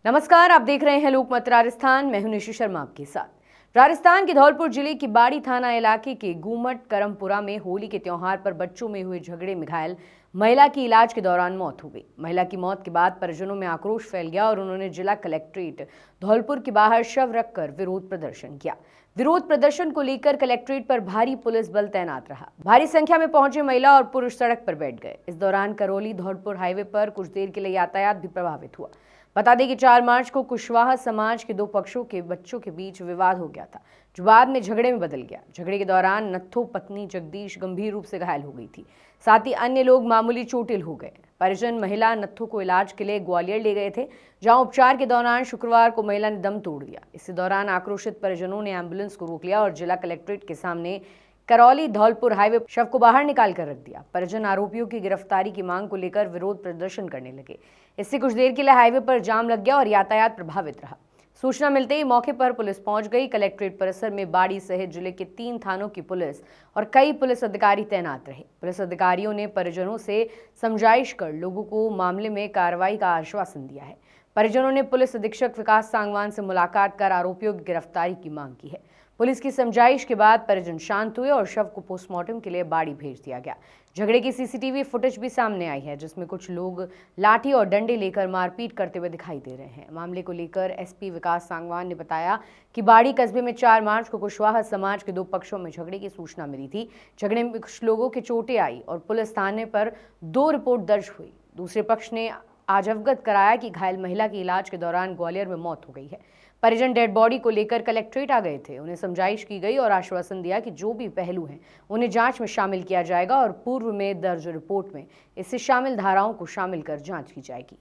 नमस्कार, आप देख रहे हैं लोकमत राजस्थान। मैं हूं निशु शर्मा आपके साथ। राजस्थान के धौलपुर जिले की बाड़ी थाना इलाके के गुमट करमपुरा में होली के त्योहार पर बच्चों में हुए झगड़े में घायल महिला की इलाज के दौरान मौत हो गई। महिला की मौत के बाद परिजनों में आक्रोश फैल गया और उन्होंने जिला कलेक्ट्रेट धौलपुर के बाहर शव रखकर विरोध प्रदर्शन किया। विरोध प्रदर्शन को लेकर कलेक्ट्रेट पर भारी पुलिस बल तैनात रहा। भारी संख्या में पहुंचे महिला और पुरुष सड़क पर बैठ गए। इस दौरान करौली धौलपुर हाईवे पर कुछ देर के लिए यातायात भी प्रभावित हुआ। बता दें कि 4 मार्च को कुशवाहा समाज के 2 पक्षों के बच्चों के बीच विवाद हो गया था, जो बाद में झगड़े में बदल गया। झगड़े के दौरान नत्थो पत्नी जगदीश गंभीर रूप से घायल हो गई थी, साथ ही अन्य लोग मामूली चोटिल हो गए। परिजन महिला नत्थो को इलाज के लिए ग्वालियर ले गए थे, जहां उपचार के दौरान शुक्रवार को महिला ने दम तोड़ दिया। इसी दौरान आक्रोशित परिजनों ने एम्बुलेंस को रोक लिया और जिला कलेक्ट्रेट के सामने करौली धौलपुर हाईवे शव को बाहर निकाल कर रख दिया। परिजन आरोपियों की गिरफ्तारी की मांग को लेकर विरोध प्रदर्शन करने लगे। इससे कुछ देर के लिए हाईवे पर जाम लग गया और यातायात प्रभावित रहा। सूचना मिलते ही मौके पर पुलिस पहुंच गई। कलेक्ट्रेट परिसर में बाड़ी सहित जिले के 3 थानों की पुलिस और कई पुलिस अधिकारी तैनात रहे। पुलिस अधिकारियों ने परिजनों से समझाइश कर लोगों को मामले में कार्रवाई का आश्वासन दिया है। परिजनों ने पुलिस अधीक्षक विकास सांगवान से मुलाकात कर आरोपियों की गिरफ्तारी की मांग की है। पुलिस की समझाइश के बाद परिजन शांत हुए और शव को पोस्टमार्टम के लिए बाड़ी भेज दिया गया। झगड़े की सीसीटीवी फुटेज भी सामने आई है, जिसमें कुछ लोग लाठी और डंडे लेकर मारपीट करते हुए दिखाई दे रहे हैं। मामले को लेकर एसपी विकास सांगवान ने बताया कि बाड़ी कस्बे में 4 मार्च को कुशवाहा समाज के 2 पक्षों में झगड़े की सूचना मिली थी। झगड़े में कुछ लोगों के चोटें आई और पुलिस थाने पर 2 रिपोर्ट दर्ज हुई। दूसरे पक्ष ने आज अवगत कराया कि घायल महिला की इलाज के दौरान ग्वालियर में मौत हो गई है। परिजन डेड बॉडी को लेकर कलेक्ट्रेट आ गए थे। उन्हें समझाइश की गई और आश्वासन दिया कि जो भी पहलू हैं उन्हें जांच में शामिल किया जाएगा और पूर्व में दर्ज रिपोर्ट में इससे शामिल धाराओं को शामिल कर जांच की जाएगी।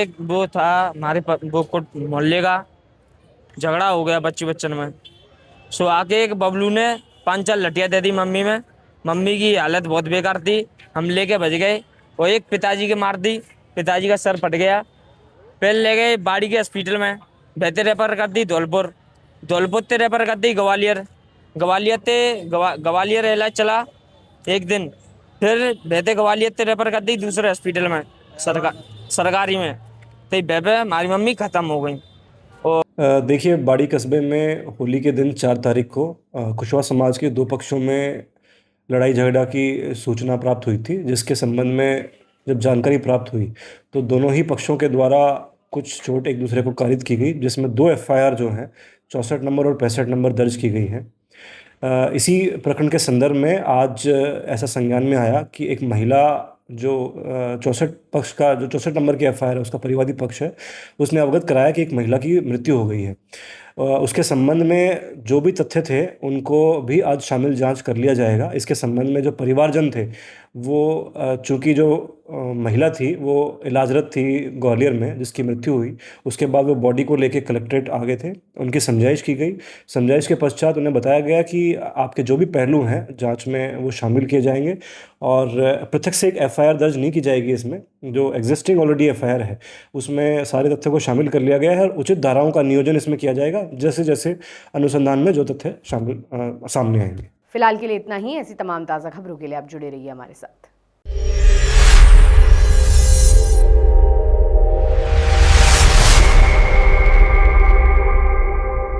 एक वो था हमारे मोहल्ले का झगड़ा हो गया बच्चन में। सो आके एक बबलू ने 5-4 लठियाँ दे दी मम्मी में। मम्मी की हालत बहुत बेकार थी। हम लेके बच गए और एक पिताजी के मार दी। पिताजी का सर फट गया। फिर ले गए बाड़ी के हॉस्पिटल में, बेहतर रेफर कर दी धौलपुर ते रेफर कर दी ग्वालियर इलाज चला एक दिन। फिर बेहतर ग्वालियर ते रेफर कर दी दूसरे हॉस्पिटल में सरकारी में। तो बेबे हमारी मम्मी ख़त्म हो गई। देखिए, बाड़ी कस्बे में होली के दिन 4 तारीख को कुशवाहा समाज के 2 पक्षों में लड़ाई झगड़ा की सूचना प्राप्त हुई थी, जिसके संबंध में जब जानकारी प्राप्त हुई तो दोनों ही पक्षों के द्वारा कुछ चोट एक दूसरे को कारित की गई, जिसमें 2 एफआईआर जो हैं 64 नंबर और 65 नंबर दर्ज की गई हैं। इसी प्रकरण के संदर्भ में आज ऐसा संज्ञान में आया कि एक महिला जो 64 नंबर की एफआईआर है, उसका परिवादी पक्ष है, उसने अवगत कराया कि एक महिला की मृत्यु हो गई है। उसके संबंध में जो भी तथ्य थे उनको भी आज शामिल जांच कर लिया जाएगा। इसके संबंध में जो परिवारजन थे वो चूँकि जो महिला थी वो इलाजरत थी ग्वालियर में, जिसकी मृत्यु हुई, उसके बाद वो बॉडी को लेके कलेक्ट्रेट आ गए थे। उनकी समझाइश की गई। समझाइश के पश्चात उन्हें बताया गया कि आपके जो भी पहलू हैं जांच में वो शामिल किए जाएंगे और पृथक से एक एफआईआर दर्ज नहीं की जाएगी। इसमें जो एग्जिस्टिंग ऑलरेडी एफआईआर है उसमें सारे तथ्यों को शामिल कर लिया गया है और उचित धाराओं का नियोजन इसमें किया जाएगा जैसे जैसे अनुसंधान में जो तथ्य सामने आएंगे। फिलहाल के लिए इतना ही। ऐसी तमाम ताज़ा खबरों के लिए आप जुड़े रहिए हमारे साथ।